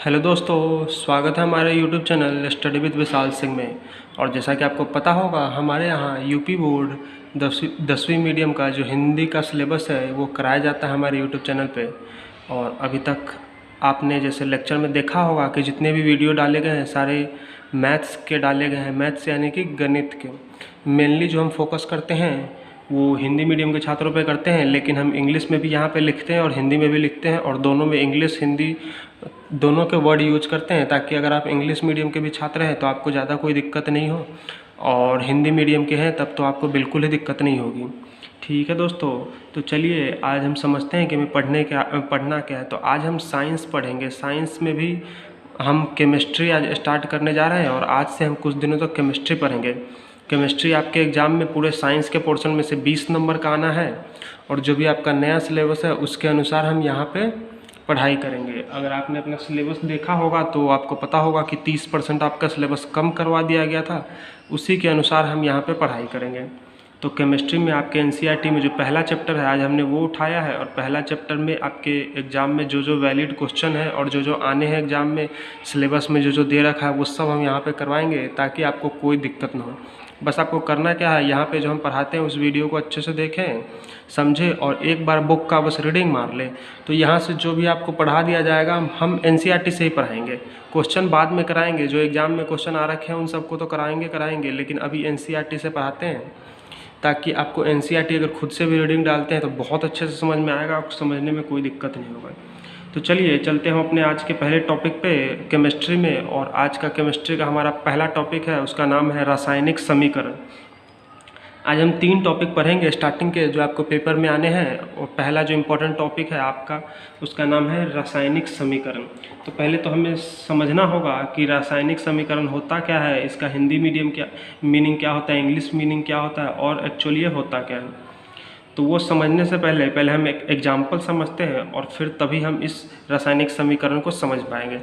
Hello दोस्तों, स्वागत है हमारे YouTube channel study with Vishal Singh में। और जैसा कि आपको पता होगा, हमारे यहाँ यूपी बोर्ड 10वीं मीडियम का जो हिंदी का सिलेबस है वो कराया जाता है हमारे यूट्यूब चैनल पे। और अभी तक आपने जैसे लेक्चर में देखा होगा कि जितने भी वीडियो डाले गए हैं सारे मैथ्स के डाले गए हैं। मैथ्स यानी कि गणित के। मेनली जो हम फोकस करते हैं वो हिंदी मीडियम के छात्रों पे करते हैं, लेकिन हम इंग्लिश में भी यहाँ पे लिखते हैं और हिंदी में भी लिखते हैं, और दोनों में इंग्लिश हिंदी दोनों के वर्ड यूज करते हैं, ताकि अगर आप इंग्लिश मीडियम के भी छात्र हैं तो आपको ज़्यादा कोई दिक्कत नहीं हो, और हिंदी मीडियम के हैं तब तो आपको बिल्कुल ही दिक्कत नहीं होगी। ठीक है दोस्तों, तो चलिए आज हम समझते हैं कि हमें पढ़ना क्या है। तो आज हम साइंस पढ़ेंगे। साइंस में भी हम केमिस्ट्री आज स्टार्ट करने जा रहे हैं, और आज से हम कुछ दिनों तक केमिस्ट्री पढ़ेंगे। केमिस्ट्री आपके एग्ज़ाम में पूरे साइंस के पोर्शन में से 20 नंबर का आना है, और जो भी आपका नया सिलेबस है उसके अनुसार हम यहाँ पे पढ़ाई करेंगे। अगर आपने अपना सिलेबस देखा होगा तो आपको पता होगा कि 30% आपका सिलेबस कम करवा दिया गया था, उसी के अनुसार हम यहाँ पे पढ़ाई करेंगे। तो केमिस्ट्री में आपके एनसीईआरटी में जो पहला चैप्टर है आज हमने वो उठाया है, और पहला चैप्टर में आपके एग्ज़ाम में जो जो वैलिड क्वेश्चन है और जो जो आने हैं एग्ज़ाम में सिलेबस में जो जो दे रखा है वो सब हम यहाँ पे करवाएंगे, ताकि आपको कोई दिक्कत ना हो। बस आपको करना क्या है, यहाँ पे जो हम पढ़ाते हैं उस वीडियो को अच्छे से देखें, समझें, और एक बार बुक का बस रीडिंग मार लें। तो यहाँ से जो भी आपको पढ़ा दिया जाएगा हम एनसीईआरटी से ही पढ़ाएंगे। क्वेश्चन बाद में कराएंगे, जो एग्ज़ाम में क्वेश्चन आ रखे हैं उन सबको तो कराएंगे, लेकिन अभी एनसीईआरटी से पढ़ाते हैं, ताकि आपको एनसीईआरटी अगर खुद से भी रीडिंग डालते हैं तो बहुत अच्छे से समझ में आएगा, आपको समझने में कोई दिक्कत नहीं होगा। तो चलिए चलते हैं अपने आज के पहले टॉपिक पे, केमिस्ट्री में। और आज का केमिस्ट्री का हमारा पहला टॉपिक है, उसका नाम है रासायनिक समीकरण। आज हम 3 टॉपिक पढ़ेंगे स्टार्टिंग के, जो आपको पेपर में आने हैं। और पहला जो इम्पोर्टेंट टॉपिक है आपका, उसका नाम है रासायनिक समीकरण। तो पहले तो हमें समझना होगा कि रासायनिक समीकरण होता क्या है, इसका हिंदी मीडियम क्या मीनिंग क्या होता है, इंग्लिश मीनिंग क्या होता है, और एक्चुअली ये होता क्या है। तो वो समझने से पहले हम एक एग्जाम्पल समझते हैं, और फिर तभी हम इस रासायनिक समीकरण को समझ पाएंगे,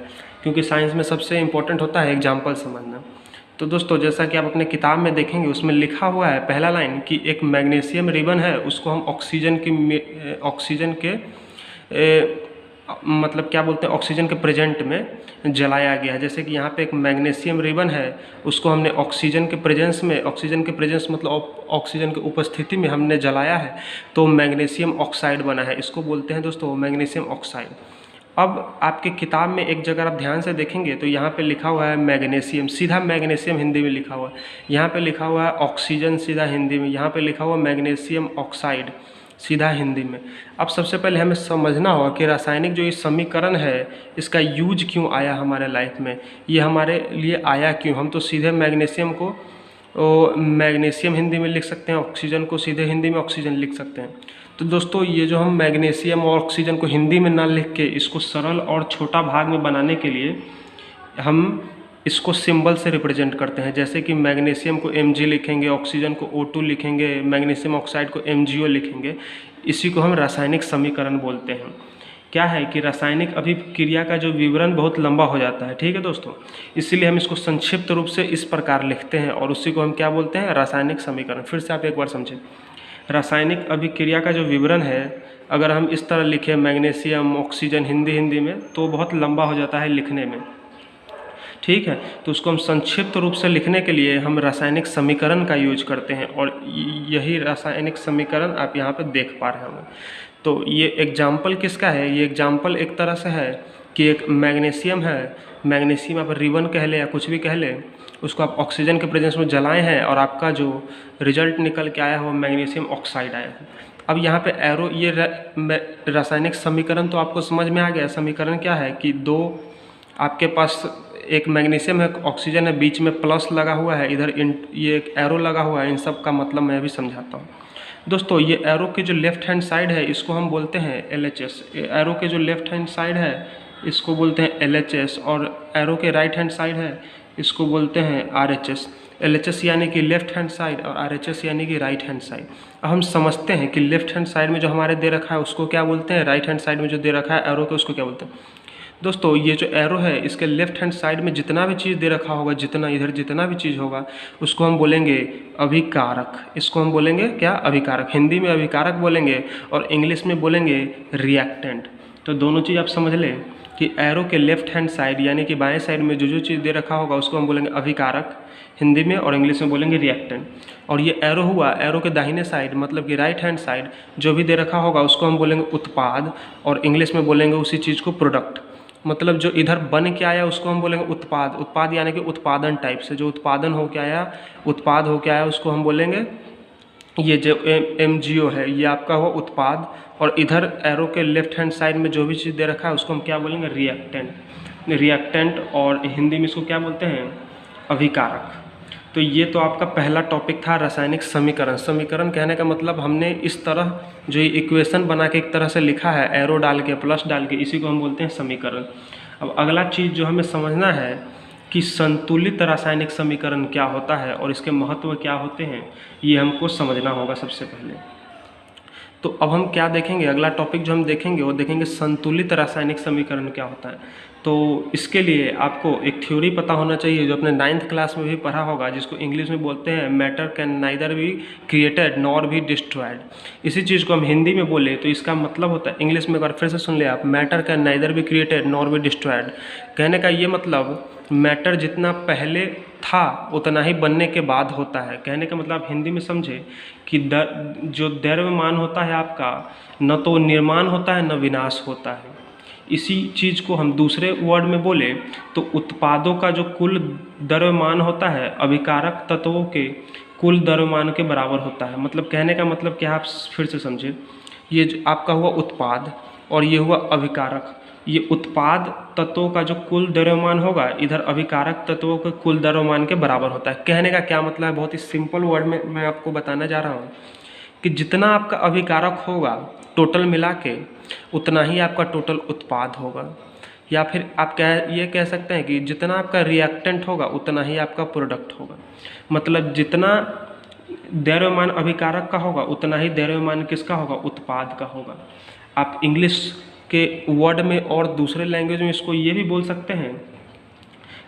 क्योंकि साइंस में सबसे इम्पोर्टेंट होता है एग्जाम्पल समझना। तो दोस्तों, जैसा कि आप अपने किताब में देखेंगे उसमें लिखा हुआ है पहला लाइन कि एक मैग्नीशियम रिबन है, उसको हम ऑक्सीजन के मतलब क्या बोलते हैं, ऑक्सीजन के प्रेजेंट में जलाया गया है। जैसे कि यहाँ पे एक मैग्नीशियम रिबन है, उसको हमने ऑक्सीजन के प्रेजेंस मतलब ऑक्सीजन की उपस्थिति में हमने जलाया है, तो मैग्नीशियम ऑक्साइड बना है। इसको बोलते हैं दोस्तों मैग्नीशियम ऑक्साइड। अब आपके किताब में एक जगह आप ध्यान से देखेंगे तो यहाँ पे लिखा हुआ है मैग्नीशियम, सीधा मैग्नीशियम हिंदी में लिखा हुआ है। यहाँ पे लिखा हुआ है ऑक्सीजन, सीधा हिंदी में। यहाँ पे लिखा हुआ मैग्नीशियम ऑक्साइड, सीधा हिंदी में। अब सबसे पहले हमें समझना होगा कि रासायनिक जो इस समीकरण है इसका यूज क्यों आया हमारे लाइफ में, ये हमारे लिए आया क्यों। हम तो सीधे मैग्नीशियम को मैग्नीशियम हिंदी में लिख सकते हैं, ऑक्सीजन को सीधे हिंदी में ऑक्सीजन लिख सकते हैं। तो दोस्तों, ये जो हम मैग्नीशियम और ऑक्सीजन को हिंदी में ना लिख के इसको सरल और छोटा भाग में बनाने के लिए हम इसको सिंबल से रिप्रेजेंट करते हैं। जैसे कि मैग्नीशियम को Mg लिखेंगे, ऑक्सीजन को O2 लिखेंगे, मैग्नीशियम ऑक्साइड को MgO लिखेंगे। इसी को हम रासायनिक समीकरण बोलते हैं। क्या है कि रासायनिक अभिक्रिया का जो विवरण बहुत लंबा हो जाता है, ठीक है दोस्तों, इसीलिए हम इसको संक्षिप्त रूप से इस प्रकार लिखते हैं, और उसी को हम क्या बोलते हैं, रासायनिक समीकरण। फिर से आप एक बार समझें, रासायनिक अभिक्रिया का जो विवरण है अगर हम इस तरह लिखें मैग्नीशियम ऑक्सीजन हिंदी में, तो बहुत लंबा हो जाता है लिखने में, ठीक है। तो उसको हम संक्षिप्त रूप से लिखने के लिए हम रासायनिक समीकरण का यूज करते हैं, और यही रासायनिक समीकरण आप यहाँ पे देख पा रहे होंगे। तो ये एग्जाम्पल किसका है, ये एग्जाम्पल एक तरह से है कि एक मैग्नीशियम है, मैग्नीशियम आप रिबन कह ले या कुछ भी कह ले, उसको आप ऑक्सीजन के प्रेजेंस में जलाए हैं, और आपका जो रिजल्ट निकल के आया है वो मैग्नीशियम ऑक्साइड आया है। अब यहाँ पे एरो, ये रासायनिक समीकरण तो आपको समझ में आ गया। समीकरण क्या है कि दो आपके पास एक मैग्नीशियम है, ऑक्सीजन है, बीच में प्लस लगा हुआ है, इधर ये एक एरो लगा हुआ है। इन सब का मतलब मैं भी समझाता हूँ दोस्तों। ये एरो की जो लेफ्ट हैंड साइड है इसको हम बोलते हैं LHS। एरो के जो लेफ्ट हैंड साइड है इसको बोलते हैं LHS, और एरो के राइट हैंड साइड है इसको बोलते हैं RHS। LHS यानी कि लेफ्ट हैंड साइड, और RHS यानी कि राइट हैंड साइड। अब हम समझते हैं कि लेफ्ट हैंड साइड में जो हमारे दे रखा है उसको क्या बोलते हैं, राइट हैंड साइड में जो दे रखा है एरो के उसको क्या बोलते हैं। दोस्तों, ये जो एरो है इसके लेफ्ट हैंड साइड में जितना भी चीज़ दे रखा होगा, जितना भी चीज़ होगा उसको हम बोलेंगे अभिकारक। इसको हम बोलेंगे क्या, अभिकारक। हिंदी में अभिकारक बोलेंगे और इंग्लिश में बोलेंगे रिएक्टेंट। तो दोनों चीज़ आप समझ लें कि एरो के लेफ्ट हैंड साइड यानी कि बाएं साइड में जो चीज़ दे रखा होगा उसको हम बोलेंगे अभिकारक हिंदी में, और इंग्लिश में बोलेंगे रिएक्टेंट। और ये एरो हुआ, एरो के दाहिने साइड मतलब कि राइट हैंड साइड जो भी दे रखा होगा उसको हम बोलेंगे उत्पाद, और इंग्लिश में बोलेंगे उसी चीज़ को प्रोडक्ट। मतलब जो इधर बन के आया उसको हम बोलेंगे उत्पाद। उत्पाद यानी कि उत्पादन टाइप से जो उत्पादन हो के आया, उत्पाद हो के आया उसको हम बोलेंगे, ये जो MGO है ये आपका हुआ उत्पाद। और इधर एरो के लेफ्ट हैंड साइड में जो भी चीज़ दे रखा है उसको हम क्या बोलेंगे, रिएक्टेंट। रिएक्टेंट और हिंदी में इसको क्या बोलते हैं, अभिकारक। तो ये तो आपका पहला टॉपिक था रासायनिक समीकरण। समीकरण कहने का मतलब हमने इस तरह जो इक्वेशन बना के एक तरह से लिखा है एरो डाल के प्लस डाल के, इसी को हम बोलते हैं समीकरण। अब अगला चीज़ जो हमें समझना है कि संतुलित रासायनिक समीकरण क्या होता है और इसके महत्व क्या होते हैं, ये हमको समझना होगा सबसे पहले। तो अब हम क्या देखेंगे, अगला टॉपिक जो हम देखेंगे वो देखेंगे संतुलित रासायनिक समीकरण क्या होता है। तो इसके लिए आपको एक थ्योरी पता होना चाहिए जो अपने 9th क्लास में भी पढ़ा होगा, जिसको इंग्लिश में बोलते हैं matter can neither be created nor be destroyed. इसी चीज़ को हम हिंदी में बोले तो इसका मतलब होता है, इंग्लिश में एक बार फिर से सुन ले आप, matter can neither be created nor be destroyed. कहने का ये मतलब मैटर जितना पहले था उतना ही बनने के बाद होता है। कहने का मतलब हिंदी में समझे कि जो द्रव्यमान होता है आपका, न तो निर्माण होता है न विनाश होता है। इसी चीज़ को हम दूसरे वर्ड में बोले तो उत्पादों का जो कुल द्रव्यमान होता है अभिकारक तत्वों के कुल द्रव्यमान के बराबर होता है। मतलब कहने का मतलब क्या, आप फिर से समझे, ये जो आपका हुआ उत्पाद और ये हुआ अभिकारक, ये उत्पाद तत्वों का जो कुल द्रव्यमान होगा इधर अभिकारक तत्वों के कुल द्रव्यमान के बराबर होता है। कहने का क्या मतलब है, बहुत ही सिंपल वर्ड में मैं आपको बताने जा रहा हूँ कि जितना आपका अभिकारक होगा टोटल मिला के उतना ही आपका टोटल उत्पाद होगा। या फिर आप ये कह सकते हैं कि जितना आपका रिएक्टेंट होगा उतना ही आपका प्रोडक्ट होगा। मतलब जितना द्रव्यमान अभिकारक का होगा उतना ही द्रव्यमान किसका होगा, उत्पाद का होगा। आप इंग्लिश के वर्ड में और दूसरे लैंग्वेज में इसको ये भी बोल सकते हैं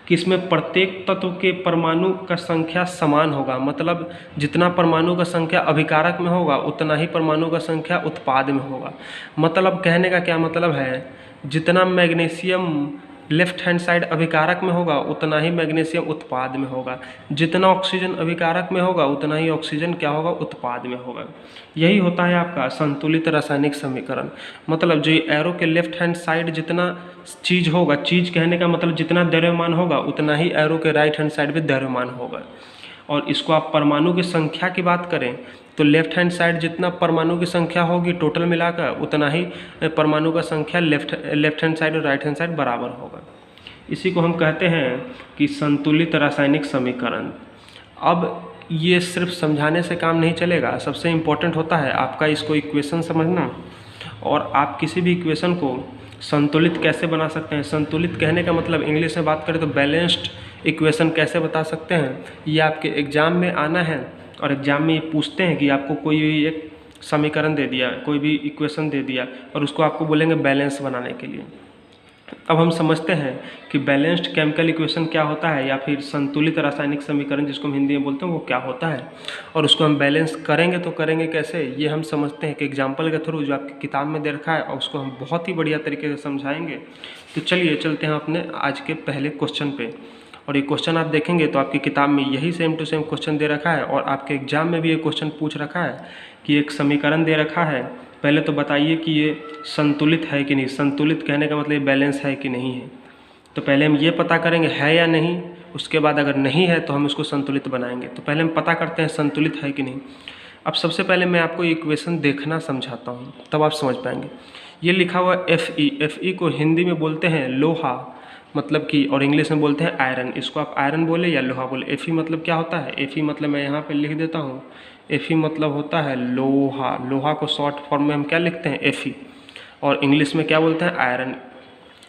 कि इसमें प्रत्येक तत्व के परमाणु का संख्या समान होगा। मतलब जितना परमाणु का संख्या अभिकारक में होगा उतना ही परमाणु का संख्या उत्पाद में होगा। मतलब कहने का क्या मतलब है, जितना मैग्नीशियम लेफ्ट हैंड साइड अभिकारक में होगा उतना ही मैग्नीशियम उत्पाद में होगा। जितना ऑक्सीजन अभिकारक में होगा उतना ही ऑक्सीजन क्या होगा, उत्पाद में होगा। यही होता है आपका संतुलित रासायनिक समीकरण। मतलब जो एरो के लेफ्ट हैंड साइड जितना चीज़ होगा, चीज़ कहने का मतलब जितना द्रव्यमान होगा उतना ही एरो के राइट हैंड साइड पे द्रव्यमान होगा। और इसको आप परमाणु की संख्या की बात करें तो लेफ्ट हैंड साइड जितना परमाणु की संख्या होगी टोटल मिलाकर उतना ही परमाणु का संख्या लेफ्ट हैंड साइड और राइट हैंड साइड बराबर होगा। इसी को हम कहते हैं कि संतुलित रासायनिक समीकरण। अब ये सिर्फ समझाने से काम नहीं चलेगा, सबसे इम्पोर्टेंट होता है आपका इसको इक्वेशन समझना, और आप किसी भी इक्वेशन को संतुलित कैसे बना सकते हैं। संतुलित कहने का मतलब इंग्लिश में बात करें तो बैलेंस्ड इक्वेशन कैसे बता सकते हैं, ये आपके एग्ज़ाम में आना है। और एग्ज़ाम में ये पूछते हैं कि आपको कोई भी एक समीकरण दे दिया, कोई भी इक्वेशन दे दिया और उसको आपको बोलेंगे बैलेंस बनाने के लिए। अब हम समझते हैं कि बैलेंस्ड केमिकल इक्वेशन क्या होता है या फिर संतुलित रासायनिक समीकरण जिसको हम हिंदी में बोलते हैं वो क्या होता है, और उसको हम बैलेंस करेंगे तो करेंगे कैसे, ये हम समझते हैं कि एग्जाम्पल के थ्रू जो आपकी किताब में दे रखा है और उसको हम बहुत ही बढ़िया तरीके से समझाएंगे। तो चलिए चलते हैं अपने आज के पहले क्वेश्चन पे। और ये क्वेश्चन आप देखेंगे तो आपकी किताब में यही सेम टू सेम क्वेश्चन दे रखा है और आपके एग्जाम में भी ये क्वेश्चन पूछ रखा है कि एक समीकरण दे रखा है, पहले तो बताइए कि ये संतुलित है कि नहीं। संतुलित कहने का मतलब बैलेंस है कि नहीं है। तो पहले हम ये पता करेंगे है या नहीं, उसके बाद अगर नहीं है तो हम इसको संतुलित बनाएंगे। तो पहले हम पता करते हैं संतुलित है कि नहीं। अब सबसे पहले मैं आपको इक्वेशन देखना समझाता हूँ तब आप समझ पाएंगे। ये लिखा हुआ Fe को हिंदी में बोलते हैं लोहा, मतलब कि, और इंग्लिश में बोलते हैं आयरन। इसको आप आयरन बोले या लोहा बोले। Fe मतलब क्या होता है, Fe मतलब मैं यहाँ पे लिख देता हूँ, Fe मतलब होता है लोहा। लोहा को शॉर्ट फॉर्म में हम क्या लिखते हैं, Fe, और इंग्लिश में क्या बोलते हैं, आयरन।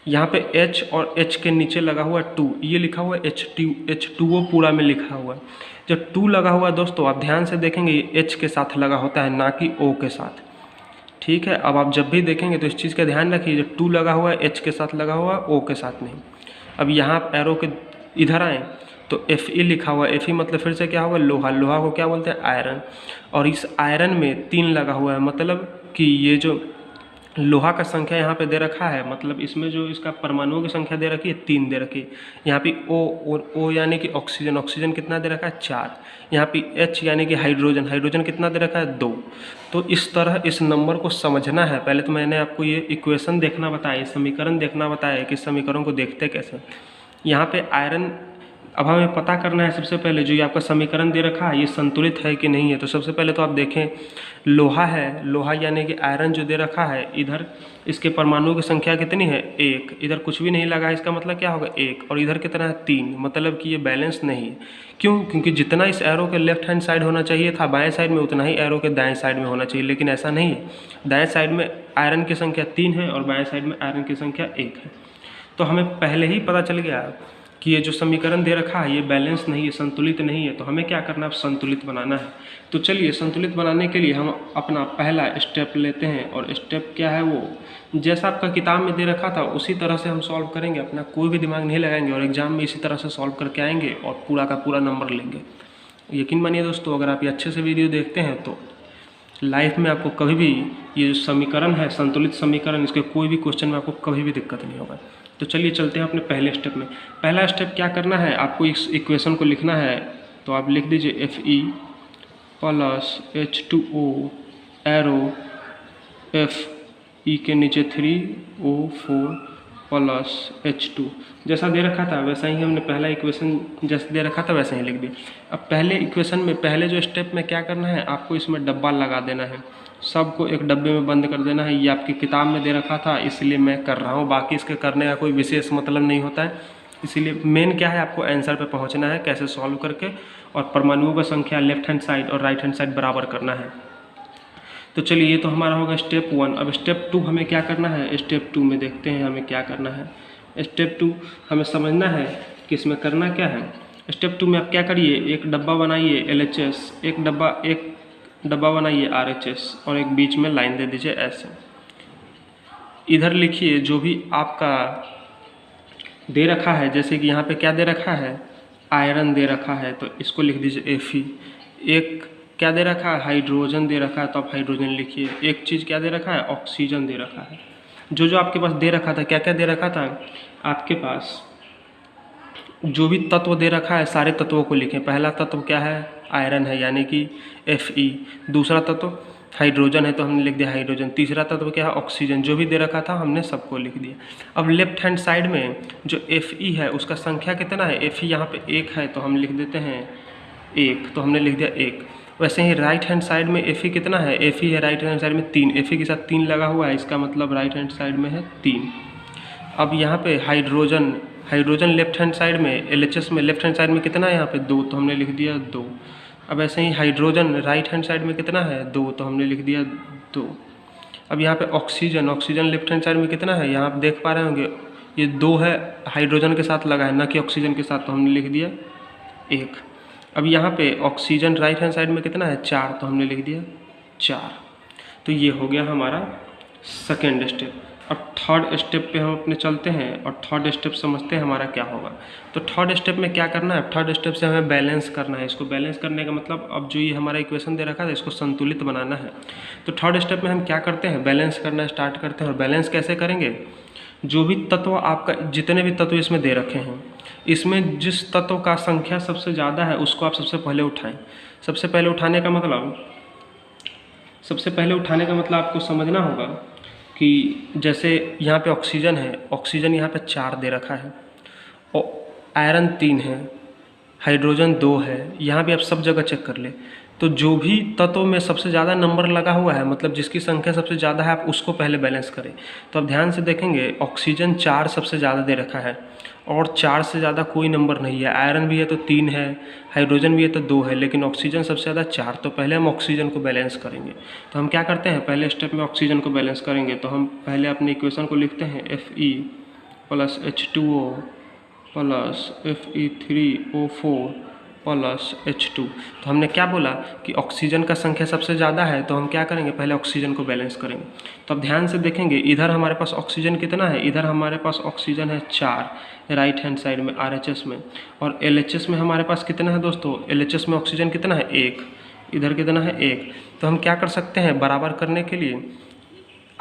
यहाँ पे H और H के नीचे लगा हुआ 2, ये लिखा हुआ H2O पूरा में लिखा हुआ है। जब 2 लगा हुआ दोस्तों आप ध्यान से देखेंगे ये H के साथ लगा होता है ना कि O के साथ, ठीक है। अब आप जब भी देखेंगे तो इस चीज़ का ध्यान रखिए, जब 2 लगा हुआ है H के साथ लगा हुआ है, O के साथ नहीं। अब यहाँ आप एरो के इधर आएँ तो Fe लिखा हुआ है। Fe मतलब फिर से क्या होगा, लोहा। लोहा को क्या बोलते हैं, आयरन। और इस आयरन में 3 लगा हुआ है, मतलब कि ये जो लोहा का संख्या यहाँ पे दे रखा है, मतलब इसमें जो इसका परमाणुओं की संख्या दे रखी है 3 दे रखी है। यहाँ पे ओ यानी कि ऑक्सीजन, ऑक्सीजन कितना दे रखा है 4। यहाँ पे H यानी कि हाइड्रोजन, हाइड्रोजन कितना दे रखा है 2। तो इस तरह इस नंबर को समझना है। पहले तो मैंने आपको ये इक्वेशन देखना बताया, समीकरण देखना बताया कि समीकरण को देखते कैसे। यहाँ पे आयरन, अब हमें पता करना है सबसे पहले जो ये आपका समीकरण दे रखा है ये संतुलित है कि नहीं है। तो सबसे पहले तो आप देखें, लोहा है, लोहा यानी कि आयरन जो दे रखा है, इधर इसके परमाणुओं की संख्या कितनी है 1, इधर कुछ भी नहीं लगा है, इसका मतलब क्या होगा 1, और इधर कितना है 3, मतलब कि ये बैलेंस नहीं है। क्यों? क्योंकि जितना इस एरो के लेफ्ट हैंड साइड होना चाहिए था बाएं साइड में, उतना ही एरो के दाएं साइड में होना चाहिए, लेकिन ऐसा नहीं है। दाएं साइड में आयरन की संख्या 3 है और बाएं साइड में आयरन की संख्या 1 है। तो हमें पहले ही पता चल गया कि ये जो समीकरण दे रखा है ये बैलेंस नहीं है, संतुलित नहीं है। तो हमें क्या करना है, अब संतुलित बनाना है। तो चलिए संतुलित बनाने के लिए हम अपना पहला स्टेप लेते हैं, और स्टेप क्या है वो जैसा आपका किताब में दे रखा था उसी तरह से हम सॉल्व करेंगे। अपना कोई भी दिमाग नहीं लगाएंगे और एग्जाम में इसी तरह से सॉल्व करके आएंगे और पूरा का पूरा नंबर लेंगे। यकीन मानिए दोस्तों, अगर आप ये अच्छे से वीडियो देखते हैं तो लाइफ में आपको कभी भी ये जो समीकरण है संतुलित समीकरण, इसके कोई भी क्वेश्चन में आपको कभी भी दिक्कत नहीं होगा। तो चलिए चलते हैं अपने पहले स्टेप में। पहला स्टेप क्या करना है, आपको इस इक्वेशन को लिखना है। तो आप लिख दीजिए Fe plus H2O arrow Fe के नीचे 3O4 प्लस H2, जैसा दे रखा था वैसा ही हमने पहला इक्वेशन जैसे दे रखा था वैसे ही लिख दिया। अब पहले इक्वेशन में पहले जो स्टेप में क्या करना है, आपको इसमें डब्बा लगा देना है, सबको एक डब्बे में बंद कर देना है। ये आपकी किताब में दे रखा था इसलिए मैं कर रहा हूँ, बाकी इसके करने का कोई विशेष मतलब नहीं होता है। इसीलिए मेन क्या है, आपको आंसर पे पहुँचना है कैसे सॉल्व करके, और परमाणुओं का संख्या लेफ्ट हैंड साइड और राइट हैंड साइड बराबर करना है। तो चलिए ये तो हमारा होगा स्टेप 1। अब स्टेप 2 हमें क्या करना है, स्टेप 2 में देखते हैं हमें क्या करना है। स्टेप 2 हमें समझना है कि इसमें करना क्या है। स्टेप 2 में आप क्या करिए, एक डब्बा बनाइए LHS, एक डब्बा बनाइए RHS, और एक बीच में लाइन दे दीजिए ऐसे। इधर लिखिए जो भी आपका दे रखा है, जैसे कि यहाँ पे क्या दे रखा है, आयरन दे रखा है, तो इसको लिख दीजिए Fe। एक क्या दे रखा है, हाइड्रोजन दे रखा है, तो आप हाइड्रोजन लिखिए। एक चीज़ क्या दे रखा है, ऑक्सीजन दे रखा है। जो आपके पास दे रखा था, क्या क्या दे रखा था आपके पास, जो भी तत्व दे रखा है सारे तत्वों को लिखें। पहला तत्व क्या है, आयरन है यानी कि Fe। दूसरा तत्व हाइड्रोजन है तो हमने लिख दिया हाइड्रोजन। तीसरा तत्व क्या है, ऑक्सीजन। जो भी दे रखा था हमने सबको लिख दिया। अब लेफ्ट हैंड साइड में जो Fe है उसका संख्या कितना है, Fe यहाँ पे 1 है तो हम लिख देते हैं 1, तो हमने लिख दिया 1। वैसे ही राइट हैंड साइड में Fe कितना है, Fe है राइट हैंड साइड में 3, Fe के साथ 3 लगा हुआ है, इसका मतलब राइट हैंड साइड में है 3। अब यहाँ पे हाइड्रोजन लेफ्ट हैंड साइड में, LHS में लेफ्ट हैंड साइड में कितना है यहाँ पे 2, तो हमने लिख दिया 2। अब ऐसे ही हाइड्रोजन राइट हैंड साइड में कितना है 2, तो हमने लिख दिया 2। अब यहाँ पे ऑक्सीजन लेफ्ट हैंड साइड में कितना है, यहाँ आप देख पा रहे होंगे ये 2 है, हाइड्रोजन के साथ लगा है ना कि ऑक्सीजन के साथ, तो हमने लिख दिया 1। अब यहाँ पे ऑक्सीजन राइट हैंड साइड में कितना है 4, तो हमने लिख दिया 4। तो ये हो गया हमारा सेकेंड स्टेप। अब थर्ड स्टेप पे हम अपने चलते हैं और थर्ड स्टेप समझते हैं हमारा क्या होगा। तो थर्ड स्टेप में क्या करना है, थर्ड स्टेप से हमें बैलेंस करना है। इसको बैलेंस करने का मतलब, अब जो ये हमारा इक्वेशन दे रखा था इसको संतुलित बनाना है। तो थर्ड स्टेप में हम क्या करते हैं, बैलेंस करना स्टार्ट करते हैं। और बैलेंस कैसे करेंगे, जो भी तत्व आपका, जितने भी तत्व इसमें दे रखे हैं, इसमें जिस तत्व का संख्या सबसे ज़्यादा है उसको आप सबसे पहले उठाएं। सबसे पहले उठाने का मतलब आपको समझना होगा कि जैसे यहाँ पे ऑक्सीजन है, ऑक्सीजन यहाँ पे 4 दे रखा है, और आयरन 3 है, हाइड्रोजन 2 है। यहाँ भी आप सब जगह चेक कर ले, तो जो भी तत्व में सबसे ज़्यादा नंबर लगा हुआ है, मतलब जिसकी संख्या सबसे ज़्यादा है, आप उसको पहले बैलेंस करें। तो आप ध्यान से देखेंगे ऑक्सीजन 4 सबसे ज़्यादा दे रखा है, और 4 से ज़्यादा कोई नंबर नहीं है। आयरन भी है तो 3 है, हाइड्रोजन भी है तो 2 है, लेकिन ऑक्सीजन सबसे ज़्यादा 4। तो पहले हम ऑक्सीजन को बैलेंस करेंगे। तो हम क्या करते हैं, पहले स्टेप में ऑक्सीजन को बैलेंस करेंगे। तो हम पहले अपनी इक्वेशन को लिखते हैं Fe plus H2O plus Fe3O4 plus H2। तो हमने क्या बोला कि ऑक्सीजन का संख्या सबसे ज़्यादा है, तो हम क्या करेंगे, पहले ऑक्सीजन को बैलेंस करेंगे। तो अब ध्यान से देखेंगे, इधर हमारे पास ऑक्सीजन कितना है, इधर हमारे पास ऑक्सीजन है 4 राइट हैंड साइड में RHS में, और LHS में हमारे पास कितना है दोस्तों, LHS में ऑक्सीजन कितना है 1, इधर कितना है 1। तो हम क्या कर सकते हैं, बराबर करने के लिए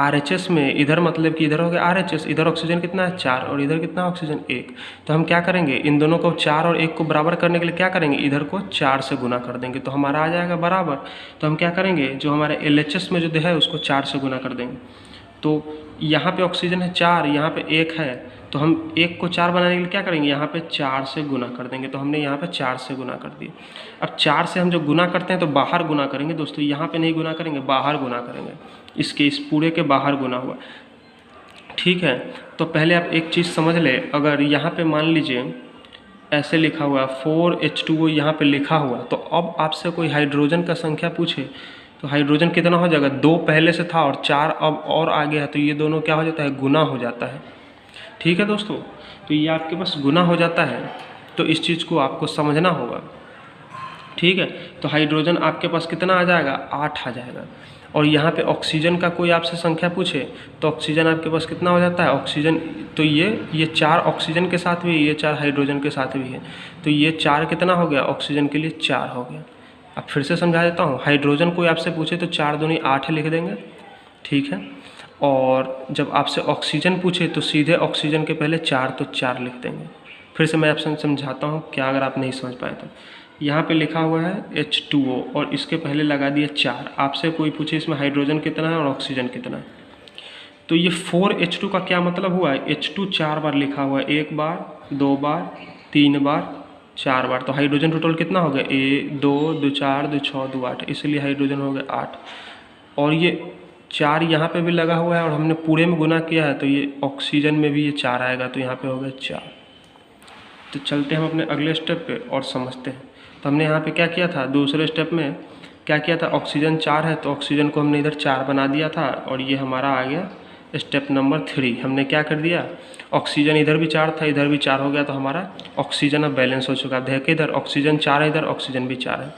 RHS में इधर मतलब कि इधर हो गया RHS, इधर ऑक्सीजन कितना है 4 और इधर कितना ऑक्सीजन 1। तो हम क्या करेंगे, इन दोनों को 4 और 1 को बराबर करने के लिए क्या करेंगे, इधर को 4 से गुना कर देंगे तो हमारा आ जाएगा बराबर। तो हम क्या करेंगे, जो हमारे LHS में जो है उसको 4 से गुना कर देंगे। तो यहाँ पे ऑक्सीजन है 4, यहाँ पे 1 है, तो हम 1 को 4 बनाने के लिए क्या करेंगे, यहाँ पे 4 से गुना कर देंगे। तो हमने यहाँ पे 4 से गुना कर दिए। अब 4 से हम जो गुना करते हैं तो बाहर गुना करेंगे दोस्तों, यहाँ पे नहीं गुना करेंगे, बाहर गुना करेंगे, इसके इस पूरे के बाहर गुना हुआ। ठीक है, तो पहले आप एक चीज़ समझ ले, अगर यहाँ पे मान लीजिए ऐसे लिखा हुआ 4H2O यहाँ पे लिखा हुआ, तो अब आपसे कोई हाइड्रोजन का संख्या पूछे तो हाइड्रोजन कितना हो जाएगा, 2 पहले से था और 4 अब और आ गया है, तो ये दोनों क्या हो जाता है, गुना हो जाता है। ठीक है दोस्तों, तो ये आपके पास गुना हो जाता है, तो इस चीज़ को आपको समझना होगा। ठीक है, तो हाइड्रोजन आपके पास कितना आ जाएगा, 8 आ जाएगा। और यहाँ पे ऑक्सीजन का कोई आपसे संख्या पूछे तो ऑक्सीजन आपके पास कितना हो जाता है, ऑक्सीजन तो ये 4 ऑक्सीजन के साथ भी है, ये 4 हाइड्रोजन के साथ भी है, तो ये 4 कितना हो गया, ऑक्सीजन के लिए 4 हो गया। अब फिर से समझा देता हूँ, हाइड्रोजन कोई आपसे पूछे तो 4 दूनी 8 लिख देंगे। ठीक है, और जब आपसे ऑक्सीजन पूछे तो सीधे ऑक्सीजन के पहले 4 तो 4 लिख देंगे। फिर से मैं आपसे समझाता हूँ क्या, अगर आप नहीं समझ पाए तो यहाँ पे लिखा हुआ है H2O और इसके पहले लगा दिया 4। आपसे कोई पूछे इसमें हाइड्रोजन कितना है और ऑक्सीजन कितना है, तो ये 4H2 का क्या मतलब हुआ है, H2 4 बार लिखा हुआ है, 1 बार 2 बार 3 बार 4 बार, तो हाइड्रोजन टोटल कितना हो गया, 2 2 4 2 6 2 8, इसलिए हाइड्रोजन हो गया 8। और ये 4 यहाँ पे भी लगा हुआ है और हमने पूरे में गुना किया है, तो ये ऑक्सीजन में भी ये 4 आएगा, तो यहाँ पे हो गया 4। तो चलते हैं हम अपने अगले स्टेप पे और समझते हैं। तो हमने यहाँ पे क्या किया था, दूसरे स्टेप में क्या किया था, ऑक्सीजन 4 है तो ऑक्सीजन को हमने इधर 4 बना दिया था और ये हमारा आ गया स्टेप नंबर 3। हमने क्या कर दिया, ऑक्सीजन इधर भी 4 था, इधर भी 4 हो गया, तो हमारा ऑक्सीजन अब बैलेंस हो चुका है। देखिए इधर ऑक्सीजन 4 है, इधर ऑक्सीजन भी 4 है।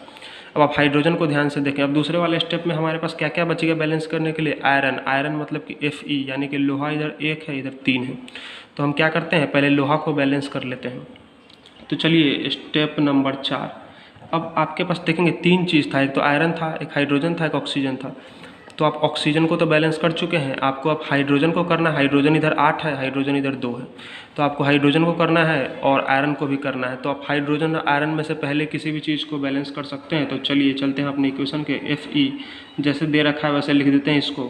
अब आप हाइड्रोजन को ध्यान से देखें। अब दूसरे वाले स्टेप में हमारे पास क्या क्या बचेगा बैलेंस करने के लिए, आयरन। आयरन मतलब कि Fe यानी कि लोहा इधर 1 है, इधर 3 है। तो हम क्या करते हैं, पहले लोहा को बैलेंस कर लेते हैं। तो चलिए स्टेप नंबर 4। अब आपके पास देखेंगे 3 चीज़ था, एक तो आयरन था, एक हाइड्रोजन था, एक ऑक्सीजन था। तो आप ऑक्सीजन को तो बैलेंस कर चुके हैं, आपको अब हाइड्रोजन को करना है। हाइड्रोजन इधर 8 है, हाइड्रोजन इधर 2 है, तो आपको हाइड्रोजन को करना है और आयरन को भी करना है। तो आप हाइड्रोजन और आयरन में से पहले किसी भी चीज़ को बैलेंस कर सकते हैं। तो चलिए चलते हैं अपने इक्वेशन के। Fe जैसे दे रखा है वैसे लिख देते हैं इसको,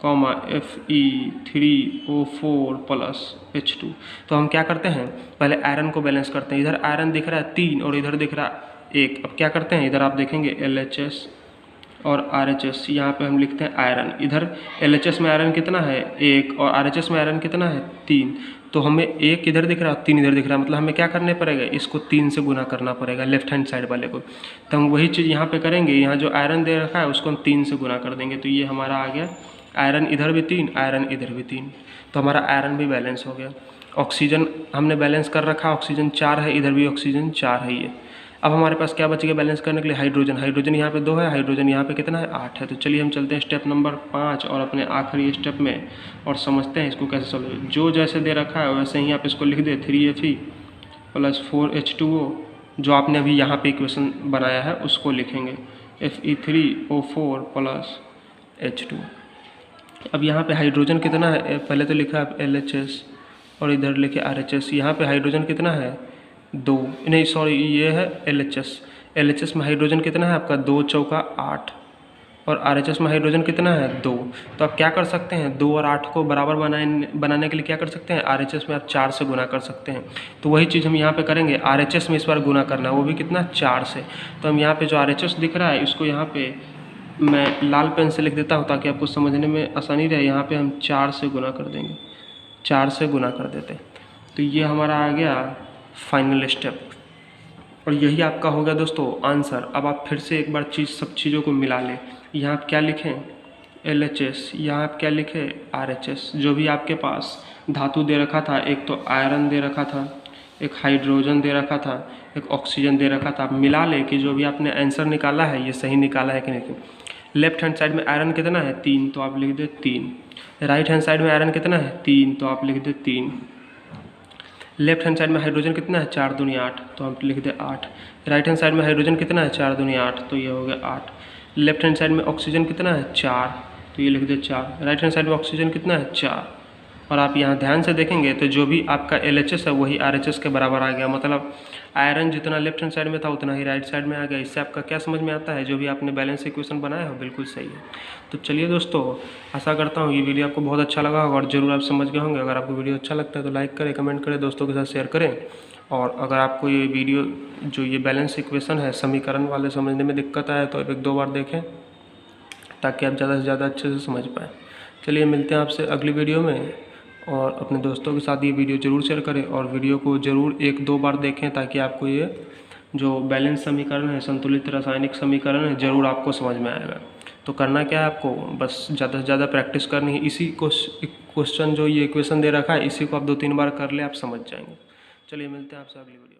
कॉमा Fe3O4 प्लस H2। तो हम क्या करते हैं, पहले आयरन को बैलेंस करते हैं। इधर आयरन दिख रहा है 3 और इधर दिख रहा है 1। अब क्या करते हैं, इधर आप देखेंगे LHS और RHS, यहाँ पे हम लिखते हैं आयरन। इधर LHS में आयरन कितना है 1 और RHS में आयरन कितना है 3। तो हमें 1 इधर दिख रहा है 3 इधर दिख रहा है, मतलब हमें क्या करने पड़ेगा, इसको 3 से गुना करना पड़ेगा लेफ्ट हैंड साइड वाले को। तो हम वही चीज़ यहाँ पे करेंगे, यहाँ जो आयरन दे रखा है उसको हम 3 से गुना कर देंगे। तो ये हमारा आ गया आयरन इधर भी 3, आयरन इधर भी 3, तो हमारा आयरन भी बैलेंस हो गया। ऑक्सीजन हमने बैलेंस कर रखा, ऑक्सीजन 4 है, इधर भी ऑक्सीजन 4 है ये। अब हमारे पास क्या बच गया बैलेंस करने के लिए, हाइड्रोजन। हाइड्रोजन यहाँ पे 2 है, हाइड्रोजन यहाँ पे कितना है 8 है। तो चलिए हम चलते हैं स्टेप नंबर 5 और अपने आखिरी स्टेप में और समझते हैं इसको कैसे सॉल्व। जो जैसे दे रखा है वैसे ही आप इसको लिख दे, 3Fe प्लस 4H2O। जो आपने अभी यहाँ पे इक्वेशन बनाया है उसको लिखेंगे, Fe3O4 प्लस H2। अब यहाँ पे हाइड्रोजन कितना है, पहले तो लिखा है LHS और इधर लिखे RHS। यहाँ पे हाइड्रोजन कितना है 2, नहीं सॉरी ये है LHS। LHS में हाइड्रोजन कितना है आपका 2 चौका 8 और RHS में हाइड्रोजन कितना है 2। तो आप क्या कर सकते हैं, 2 और 8 को बराबर बनाने के लिए क्या कर सकते हैं, RHS में आप 4 से गुना कर सकते हैं। तो वही चीज़ हम यहाँ पे करेंगे, RHS में इस बार गुना करना है, वो भी कितना 4 से। तो हम यहाँ पे जो RHS दिख रहा है इसको यहाँ पे मैं लाल पेन से लिख देता हूँ ताकि आपको समझने में आसानी रहे। यहाँ पे हम 4 से गुना कर देंगे, 4 से गुना कर देते हैं। तो ये हमारा आ गया फाइनल स्टेप और यही आपका हो गया दोस्तों आंसर। अब आप फिर से एक बार सब चीज़ों को मिला लें। यहाँ आप क्या लिखें LHS, यहाँ आप क्या लिखें RHS। जो भी आपके पास धातु दे रखा था, एक तो आयरन दे रखा था, एक हाइड्रोजन दे रखा था, एक ऑक्सीजन दे रखा था, मिला ले कि जो भी आपने आंसर निकाला है ये सही निकाला है कि नहीं। लेफ्ट हैंड साइड में आयरन कितना है 3, तो आप लिख दे 3। राइट हैंड साइड में आयरन कितना है 3, तो आप लिख दे 3। लेफ्ट हैंड साइड में हाइड्रोजन कितना है 4 दूनी 8, तो हम लिख दे 8। राइट हैंड साइड में हाइड्रोजन कितना है 4 दूनी 8, तो ये हो गया 8। लेफ्ट हैंड साइड में ऑक्सीजन कितना है 4, तो ये लिख दे 4। राइट हैंड साइड में ऑक्सीजन कितना है 4। और आप यहाँ ध्यान से देखेंगे तो जो भी आपका LHS है वही RHS के बराबर आ गया, मतलब आयरन जितना लेफ्ट हैंड साइड में था उतना ही राइट साइड में आ गया। इससे आपका क्या समझ में आता है, जो भी आपने बैलेंस इक्वेशन बनाया हो बिल्कुल सही है। तो चलिए दोस्तों, आशा करता हूँ ये वीडियो आपको बहुत अच्छा लगा होगा और ज़रूर आप समझ गए होंगे। अगर आपको वीडियो अच्छा लगता है तो लाइक करें, कमेंट करें, दोस्तों के साथ शेयर करें। और अगर आपको ये वीडियो जो ये बैलेंस इक्वेशन है समीकरण वाले समझने में दिक्कत आए तो 1-2 बार देखें ताकि आप ज़्यादा से ज़्यादा अच्छे से समझ पाएँ। चलिए मिलते हैं आपसे अगली वीडियो में, और अपने दोस्तों के साथ ये वीडियो ज़रूर शेयर करें और वीडियो को ज़रूर 1-2 बार देखें ताकि आपको ये जो बैलेंस समीकरण है, संतुलित रासायनिक समीकरण है, ज़रूर आपको समझ में आएगा। तो करना क्या है आपको, बस ज़्यादा से ज़्यादा प्रैक्टिस करनी है। इसी क्वेश्चन जो ये इक्वेशन दे रखा है इसी को आप 2-3 बार कर ले, आप समझ जाएंगे। चलिए मिलते हैं आपसे अगली वीडियो।